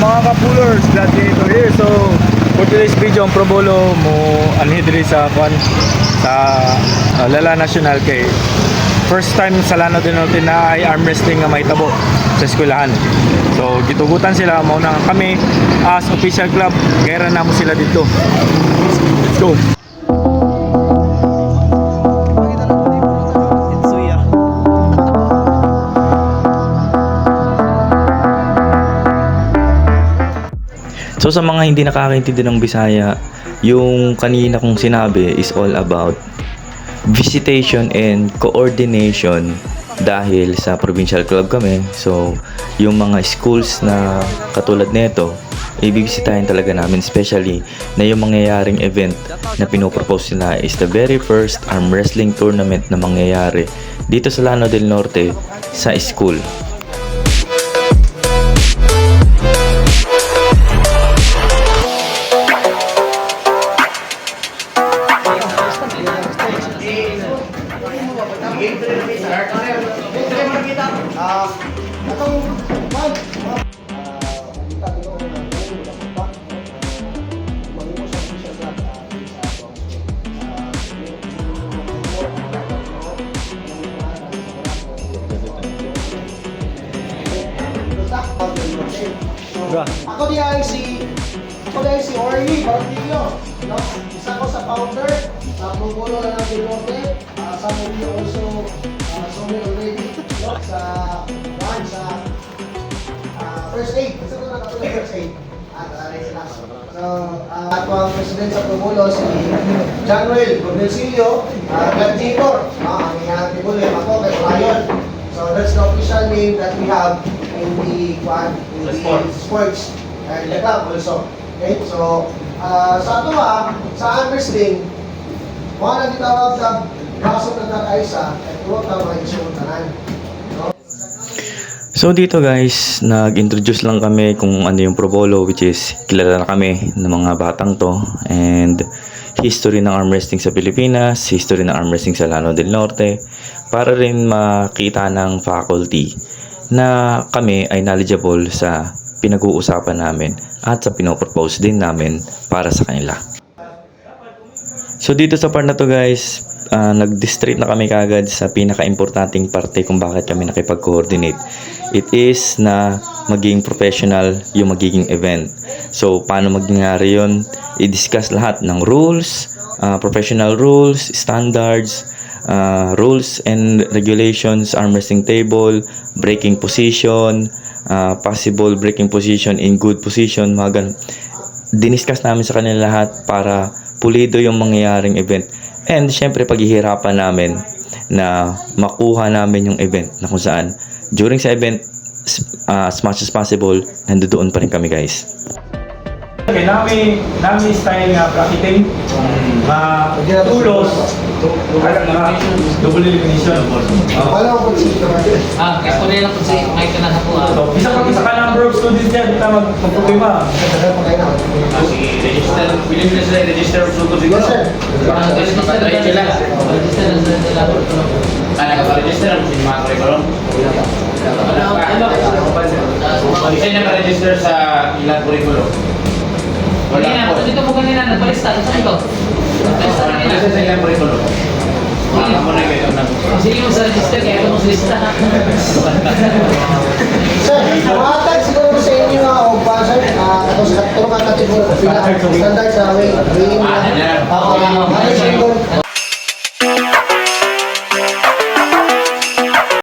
mga kapulers, gladiator here. So for today's video, ang probolo mo anhi diri sa Lala National kay first time sa Lano din natin na ay arm wrestling nga mahitabo sa eskwelahan. So gitugutan sila mao na kami as official club, kaya na mo sila dito. Let's go. So sa mga hindi nakakaintindi ng Bisaya, yung kanina kong sinabi is all about visitation and coordination dahil sa provincial club kami. So yung mga schools na katulad nito, ibibisitahin talaga namin, especially na yung mangyayaring event na pinopropose nila is the very first arm wrestling tournament na mangyayari dito sa Lano del Norte sa school. Ako di ay si Orly Barantillo, no? Isa ko sa founder sa Pumulo na ng Norte. Some of you also saw me already, no? Sa first aid. Isa ko na katulad first aid. So, ako ang president sa Pumulo, si Januel Cornelcillo, gladiator. Ang iyang tibulim ako kay Ryan. So that's the official name that we have in the sports and the club also. Okay, so sa arm wrestling, mga nagtawag sa braso ng kakaisa at tuwag na mga isuntanan. So dito guys, nag-introduce lang kami kung ano yung Probolo, which is kilala na kami ng mga batang to, and history ng arm wrestling sa Pilipinas, history ng arm wrestling sa Lano del Norte, para rin makita ng faculty na kami ay knowledgeable sa pinag-uusapan namin at sa pinopropose din namin para sa kanila. So dito sa part na to guys, nag-distrate na kami kagad sa pinaka-importanting parte kung bakit kami nakipag-coordinate. It is na maging professional yung magiging event. So paano mangyayari yun? I-discuss lahat ng rules, professional rules, standards, rules and regulations, arm wrestling table, breaking position, possible breaking position in good position, mga ganun. Diniscuss namin sa kanila lahat para pulido yung mangyayaring event. And syempre paghihirapan namin na makuha namin yung event na kung saan during sa event, as much as possible, nandoon pa rin kami guys. Okay, nami style nga bracketing, tulos, double elimination. Wala ko si Gusto nila kung si Mike na po. So, isa pa sa kanang bro students dyan, kita magpupima. Register, bilhin na sila register of suko siguro. Register nila. Naka-register ang mga curriculum. Isa naka-register sa ilang curriculum. Wala po. Dito mo kanina, nagpalista. Saan ito? Nagpalista na nila. Isa sa ilang curriculum. Muna kayo na. Sige mo sa register, kaya mo sa lista. Sir, mahatag siguro sa inyo nga o ba, sir? Tapos katulungan natin siguro standard sa weighing nila. Ano siguro?